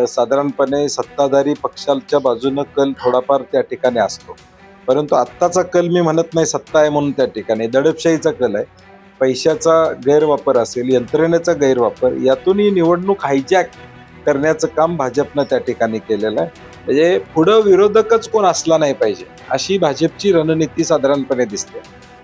साधारणपणे सत्ताधारी पक्षाच्या बाजूनं कल थोडाफार त्या ठिकाणी असतो. परंतु आत्ताचा कल मी म्हणत नाही सत्ता आहे म्हणून त्या ठिकाणी दडपशाहीचा कल आहे. पैशाचा गैरवापर असेल, यंत्रणेचा गैरवापर, यातून ही निवडणूक हायजॅक करण्याचं काम भाजपनं त्या ठिकाणी केलेलं आहे. म्हणजे पुढं विरोधकच कोण असला नाही पाहिजे अशी भाजपची रणनीती साधारणपणे दिसते.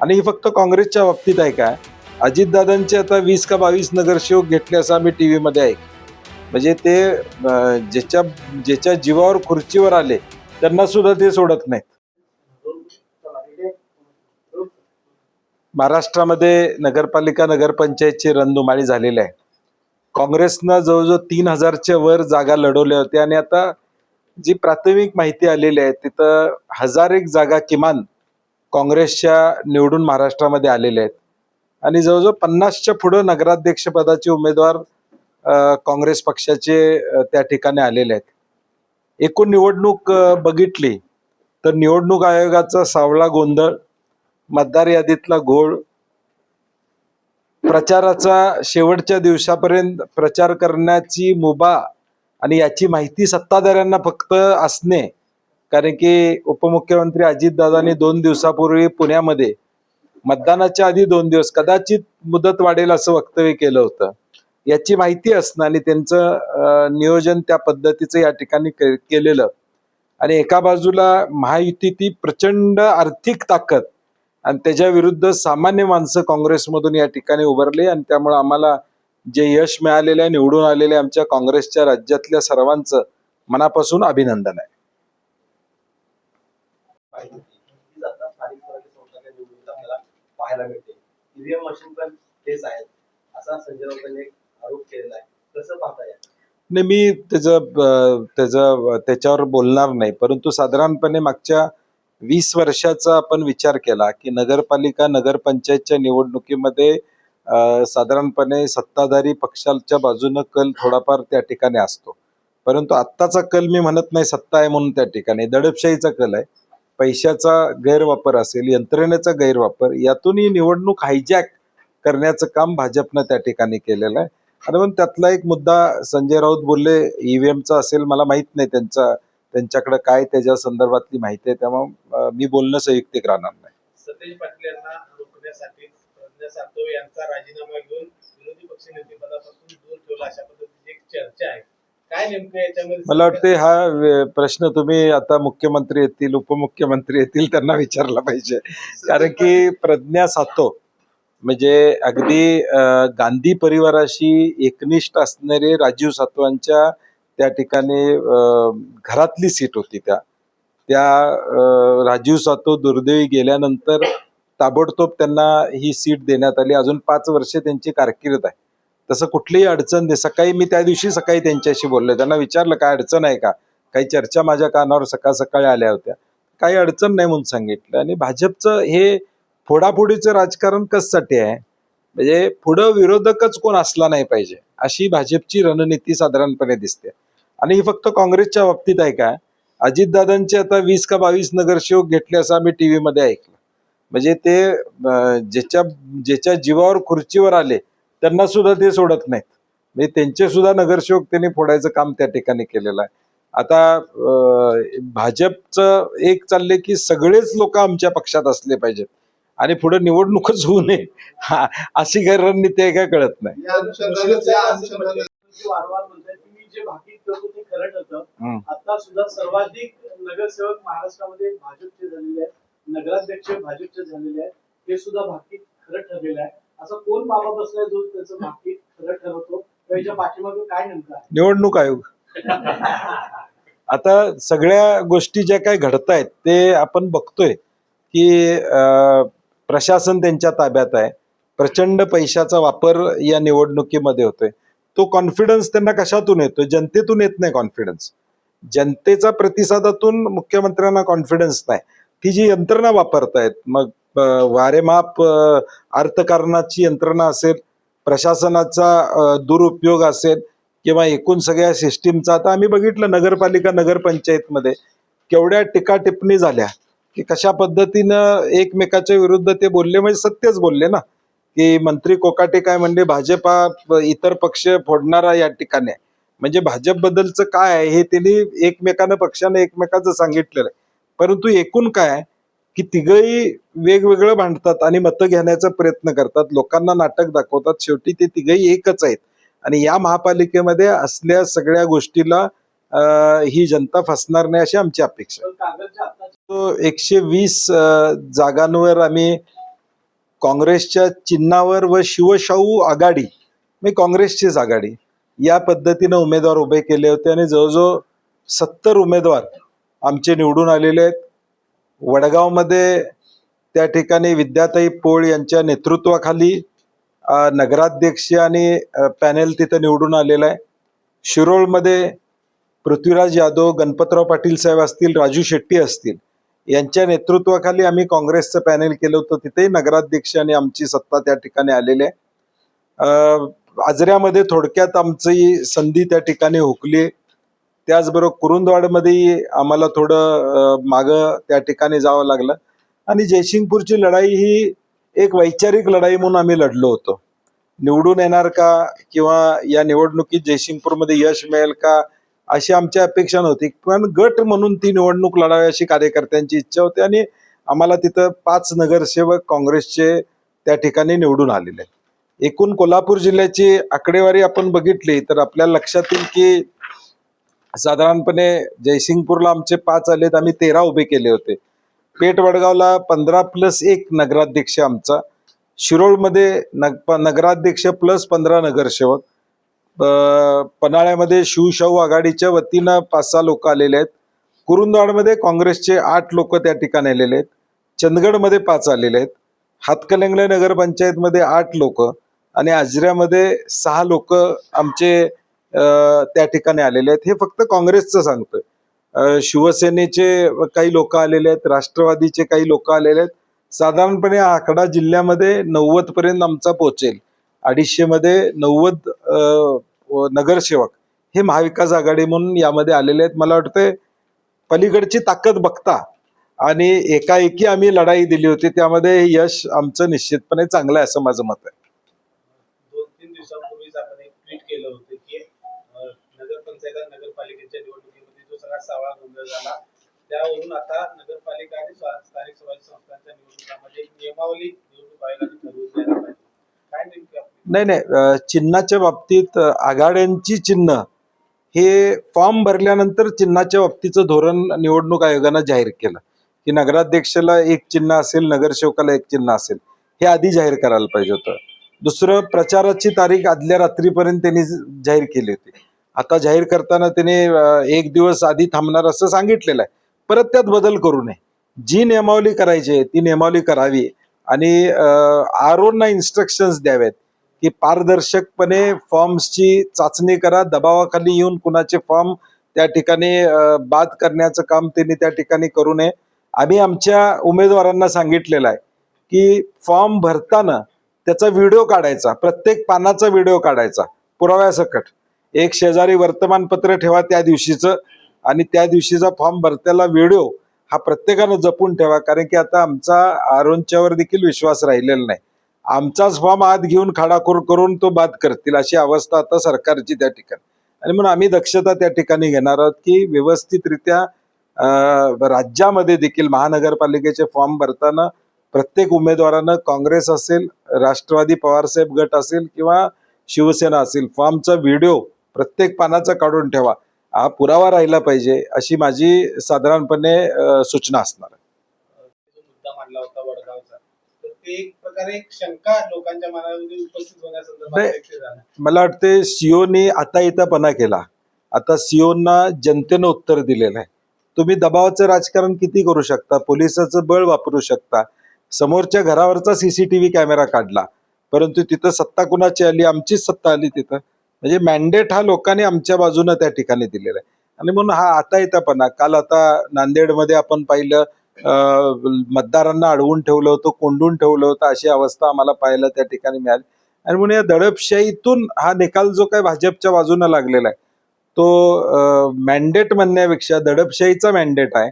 आणि ही फक्त काँग्रेसच्या बाबतीत आहे का? अजितदादांचे आता 20 का 22 नगरसेवक घेतले असं आम्ही टी व्हीमध्ये ऐकलं. म्हणजे ते ज्याच्या ज्याच्या जीवावर खुर्चीवर आले त्यांना सुद्धा ते सोडत नाहीत. महाराष्ट्रामध्ये नगरपालिका नगरपंचायतची रणधुमाळी झालेली आहे. काँग्रेसनं जवळजवळ 3000च्या वर जागा लढवल्या होत्या आणि आता जी प्राथमिक माहिती आलेली आहे तिथं 1000 जागा किमान काँग्रेसच्या निवडून महाराष्ट्रामध्ये आलेल्या आहेत आणि जवळजवळ 50च्या पुढं नगराध्यक्षपदाचे उमेदवार काँग्रेस पक्षाचे त्या ठिकाणी आलेले आहेत. एकूण निवडणूक बघितली तर निवडणूक आयोगाचा सावळा गोंधळ, मतदार यादीतला घोळ, प्रचाराचा शेवटच्या दिवसापर्यंत प्रचार करण्याची मुभा आणि याची माहिती सत्ताधाऱ्यांना फक्त असणे. कारण की उपमुख्यमंत्री अजितदादांनी 2 दिवसापूर्वी पुण्यामध्ये मतदानाच्या आधी 2 दिवस कदाचित मुदत वाढेल असं वक्तव्य केलं होतं. याची माहिती असणं आणि त्यांचं नियोजन त्या पद्धतीचं या ठिकाणी केलेलं आणि एका बाजूला महायुतीची प्रचंड आर्थिक ताकद आणि त्याच्या विरुद्ध सामान्य माणसं काँग्रेसमधून या ठिकाणी उभारले आणि त्यामुळे आम्हाला जे यश मिळालेलं आहे, निवडून आलेले आमच्या काँग्रेसच्या राज्यातल्या सर्वांचं मनापासून अभिनंदन आहे. पाहायला मिळते ईव्हीएम मशीन पण तेच आहेत असा संजय राऊतांनी एक आरोप केलेला आहे. कसं पाहता येईल? नाही, मी त्याच्यावर बोलणार नाही. परंतु साधारणपणे मागच्या 20 वर्षाचा आपण विचार केला की नगरपालिका नगरपंचायतच्या निवडणुकीमध्ये साधारणपणे सत्ताधारी पक्षाच्या बाजूनं कल थोडाफार त्या ठिकाणी असतो. परंतु आत्ताचा कल मी म्हणत नाही सत्ता आहे म्हणून त्या ठिकाणी दडपशाहीचा कल आहे. पैशाचा गैरवापर असेल, यंत्रणेचा गैरवापर, यातून ही निवडणूक हायजॅक करण्याचं काम भाजपनं त्या ठिकाणी केलेलं आहे. आणि मग त्यातला एक मुद्दा संजय राऊत बोलले ईव्हीएमचा असेल, मला माहित नाही त्यांच्याकडे काय त्याच्या संदर्भातली माहिती आहे, त्यामुळे मी बोलणं संयुक्तिक राहणार नाही. सतेज पाटील यांना रोखण्यासाठी प्रज्ञा सातव यांचा राजीनामा घेऊन विरोधी पक्षनेतेपदापासून दूर ठेवला अशा पद्धतीची एक चर्चा आहे. काय नेमकं याच्यामध्ये? मला वाटते हा प्रश्न तुम्ही आता मुख्यमंत्री येतील, उपमुख्यमंत्री येतील त्यांना विचारला पाहिजे. कारण की प्रज्ञा सातव म्हणजे अगदी गांधी परिवाराशी एकनिष्ठ असणारे राजीव सातवांच्या त्या ठिकाणी घरातली सीट होती. त्या राजीव सातव दुर्दैवी गेल्यानंतर ताबडतोब त्यांना ही सीट देण्यात आली. अजून 5 वर्ष त्यांची कारकीर्द आहे. तसं कुठलीही अडचण नाही. सकाळी मी त्या दिवशी सकाळी त्यांच्याशी बोललो, त्यांना विचारलं काय अडचण आहे का, काही चर्चा माझ्या कानावर सकाळी आल्या होत्या, काही अडचण नाही म्हणून सांगितलं. आणि भाजपचं हे फोडाफोडीचं राजकारण कशासाठी आहे? म्हणजे पुढं विरोधकच कोण असला नाही पाहिजे अशी भाजपची रणनीती साधारणपणे दिसते. आणि ही फक्त काँग्रेसच्या बाबतीत आहे का? अजितदादांचे आता 20 का 22 नगरसेवक घेतले असं आम्ही टी व्हीमध्ये ऐकलं. म्हणजे ते ज्याच्या जीवावर खुर्चीवर आले त्यांना सुद्धा ते सोडत नाहीत. म्हणजे त्यांचे सुद्धा नगरसेवक त्यांनी फोडायचं काम त्या ठिकाणी केलेलं आहे. आता भाजपचं एक चाललंय की सगळेच लोक आमच्या पक्षात असले पाहिजेत आणि पुढे निवडणूकच होऊ नये अशी काही रणनीती आहे का कळत नाही. आता सुद्धा सर्वाधिक नगरसेवक महाराष्ट्रामध्ये भाजपचे झालेले आहेत, नगराध्यक्ष भाजपचे झालेले आहेत, हे सुद्धा भाकीत खरं ठरलेलं आहे. असं कोण बाबा बसलाय जो त्याचं भाकीत खरं ठरवतो? त्याच्या पाठीमागे काय नेमकं आहे? निवडणूक आयोग. आता सगळ्या गोष्टी ज्या काही घडतायत ते आपण बघतोय की प्रशासन त्यांच्या ताब्यात आहे. प्रचंड पैशाचा वापर या निवडणुकीमध्ये होतोय. तो कॉन्फिडन्स त्यांना कशातून येतो? जनतेतून येत नाही कॉन्फिडन्स. जनतेचा प्रतिसादातून मुख्यमंत्र्यांना कॉन्फिडन्स नाही. ती जी यंत्रणा वापरतायत, मग वारेमाप अर्थकारणाची यंत्रणा असेल, प्रशासनाचा दुरुपयोग असेल किंवा एकूण सगळ्या सिस्टीमचा. आता आम्ही बघितलं नगरपालिका नगरपंचायतमध्ये केवढ्या टीका टिप्पणी झाल्या की कशा पद्धतीनं एकमेकाच्या विरुद्ध ते बोलले. म्हणजे सत्यच बोलले ना की मंत्री कोकाटे काय म्हणले, भाजपा इतर पक्ष फोडणारा या ठिकाणी आहे. म्हणजे भाजप बद्दलचं काय आहे हे त्यांनी एकमेकांना पक्षाने एकमेकांचं सांगितलेलं आहे. परंतु एकूण काय आहे की तिघही वेगवेगळं भांडतात आणि मतं घेण्याचा प्रयत्न करतात, लोकांना नाटक दाखवतात. शेवटी ते तिघही एकच आहेत आणि या महापालिकेमध्ये असल्या सगळ्या गोष्टीला ही जनता फसणार नाही अशी आमची अपेक्षा आहे. पण कागदच्या आता तो 120 जागांवर आम्ही काँग्रेसच्या चिन्हावर व शिवशाहू आघाडी मी काँग्रेसचीच आघाडी या पद्धतीनं उमेदवार उभे केले होते आणि जवळजवळ 70 उमेदवार आमचे निवडून आलेले आहेत. वडगावमध्ये त्या ठिकाणी विद्याताई पोळ यांच्या नेतृत्वाखाली नगराध्यक्ष आणि पॅनेल तिथं निवडून आलेला आहे. शिरोळमध्ये पृथ्वीराज यादव, गणपतराव पाटील साहेब असतील, राजू शेट्टी असतील यांच्या नेतृत्वाखाली आम्ही काँग्रेसचं पॅनेल केलं होतं. तिथेही नगराध्यक्ष आणि आमची सत्ता त्या ठिकाणी आलेली आहे. आजऱ्यामध्ये थोडक्यात आमची संधी त्या ठिकाणी हुकली. त्याचबरोबर कुरुंदवाडमध्येही आम्हाला थोडं मागं त्या ठिकाणी जावं लागलं आणि जयसिंगपूरची लढाई ही एक वैचारिक लढाई म्हणून आम्ही लढलो होतो. निवडून येणार का किंवा या निवडणुकीत जयसिंगपूरमध्ये यश मिळेल का अशी आमची अपेक्षा नव्हती, पण गट म्हणून ती निवडणूक लढावी अशी कार्यकर्त्यांची इच्छा होती आणि आम्हाला तिथं 5 नगरसेवक काँग्रेसचे त्या ठिकाणी निवडून आलेले आहेत. एकूण कोल्हापूर जिल्ह्याची आकडेवारी आपण बघितली तर आपल्याला लक्षात येईल की साधारणपणे जयसिंगपूरला आमचे 5 आलेत, आम्ही 13 उभे केले होते. पेठ वडगावला 15+1 नगराध्यक्ष आमचा. शिरोळमध्ये नगराध्यक्ष +15 नगरसेवक. पन्हाळ्यामध्ये शिवशाहू आघाडीच्या वतीनं 5-6 लोक आलेले आहेत. कुरुंदवाडमध्ये काँग्रेसचे 8 लोक त्या ठिकाणी आलेले आहेत. चंदगडमध्ये 5 आलेले आहेत. हातकणंगले नगरपंचायतमध्ये 8 लोक आणि आजऱ्यामध्ये 6 लोक आमचे त्या ठिकाणी आलेले आहेत. हे फक्त काँग्रेसचं सांगतोय. शिवसेनेचे काही लोक आलेले आहेत, राष्ट्रवादीचे काही लोक आलेले आहेत. साधारणपणे हा आकडा जिल्ह्यामध्ये 90 पर्यंत आमचा पोहोचेल. 250 मध्ये 90 नगरसेवक हे महाविकास आघाडी म्हणून यामध्ये आलेले आहेत. मला वाटतंय पलीकडची ताकद बघता आणि एकाएकी आम्ही लढाई दिली होती, त्यामध्ये यश आमचं निश्चितपणे चांगलं आहे असं माझं मत आहे. 2-3 दिवसांपूर्वीच आपण एक ट्विट केलं होतं की नगरपंचायत आणि नगरपालिकेच्या निवडणुकीमध्ये जो सगळा सावळा गोंधळ झाला त्यावरून आता नगरपालिका आणि स्थानिक स्वराज्य संस्थांच्या निवडणुकांमध्ये नियमावली निवडणूक आयोगाने ठरवून द्यायला पाहिजे. काय नेमकी नाही, चिन्हाच्या बाबतीत आघाड्यांची चिन्ह हे फॉर्म भरल्यानंतर चिन्हाच्या बाबतीचं धोरण निवडणूक आयोगानं जाहीर केलं की नगराध्यक्षाला एक चिन्ह असेल, नगरसेवकाला एक चिन्ह असेल, हे आधी जाहीर करायला पाहिजे होतं. दुसरं, प्रचाराची तारीख आदल्या रात्रीपर्यंत त्यांनी जाहीर केली होती. आता जाहीर करताना त्याने 1 दिवस आधी थांबणार असं सांगितलेलं आहे. परत त्यात बदल करू नये. जी नियमावली करायची आहे ती नियमावली करावी आणि आरओना इन्स्ट्रक्शन्स द्यावेत की पारदर्शकपणे फॉर्म्सची चाचणी करा. दबावाखाली येऊन कुणाचे फॉर्म त्या ठिकाणी बाद करण्याचं काम त्यांनी त्या ठिकाणी करू नये. आम्ही आमच्या उमेदवारांना सांगितलेलं आहे की फॉर्म भरताना त्याचा व्हिडिओ काढायचा, प्रत्येक पानाचा व्हिडिओ काढायचा पुराव्यासकट. एक शेजारी वर्तमानपत्र ठेवा त्या दिवशीचं आणि त्या दिवशीचा फॉर्म भरत्याला व्हिडिओ हा प्रत्येकानं जपून ठेवा, कारण की आता आमचा आरोनच्यावर देखील विश्वास राहिलेला नाही. आमचाच फॉर्म आत घेऊन खाडाखोर करून तो बाद करतील अशी अवस्था आता सरकारची त्या ठिकाणी. आणि म्हणून आम्ही दक्षता त्या ठिकाणी घेणार आहोत की व्यवस्थितरित्या राज्यामध्ये देखील महानगरपालिकेचे फॉर्म भरताना प्रत्येक उमेदवारानं काँग्रेस असेल, राष्ट्रवादी पवारसाहेब गट असेल किंवा शिवसेना असेल, फॉर्मचा व्हिडिओ प्रत्येक पानाचा काढून ठेवा, हा पुरावा राहिला पाहिजे अशी माझी साधारणपणे सूचना असणार आहे. जो मुद्दा मांडला होता वडगावचा, तर ते एक प्रकारे एक शंका लोकांच्या मनामध्ये उपस्थित होण्यासंदर्भात नाही. व्यक्त झाला. मला वाटते सीओनी आता इथंपणा केला. आता सीओना जनतेनं उत्तर दिलेलं आहे. तुम्ही दबावाचं राजकारण किती करू शकता, पोलिसाचं बळ वापरू शकता, समोरच्या घरावरचा CCTV कॅमेरा काढला, परंतु तिथं सत्ता कुणाची आली? आमचीच सत्ता आली तिथं. म्हणजे मॅन्डेट हा लोकांनी आमच्या बाजूनं त्या ठिकाणी दिलेला आहे आणि म्हणून हा आता इथंपणा. काल आता नांदेडमध्ये आपण पाहिलं, मतदारांना अडवून ठेवलं होतं, कोंडून ठेवलं होतं, अशी अवस्था आम्हाला पाहायला त्या ठिकाणी मिळाली. आणि म्हणून या दडपशाहीतून हा निकाल जो काय भाजपच्या बाजूनं लागलेला आहे तो मॅन्डेट म्हणण्यापेक्षा दडपशाहीचा मॅन्डेट आहे,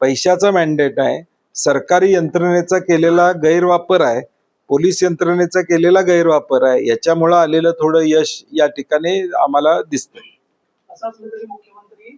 पैशाचा मॅन्डेट आहे, सरकारी यंत्रणेचा केलेला गैरवापर आहे, पोलीस यंत्रणेचा केलेला गैरवापर आहे. याच्यामुळं आलेलं थोडं यश या ठिकाणी आम्हाला दिसतंय. असं असलं तरी मुख्यमंत्री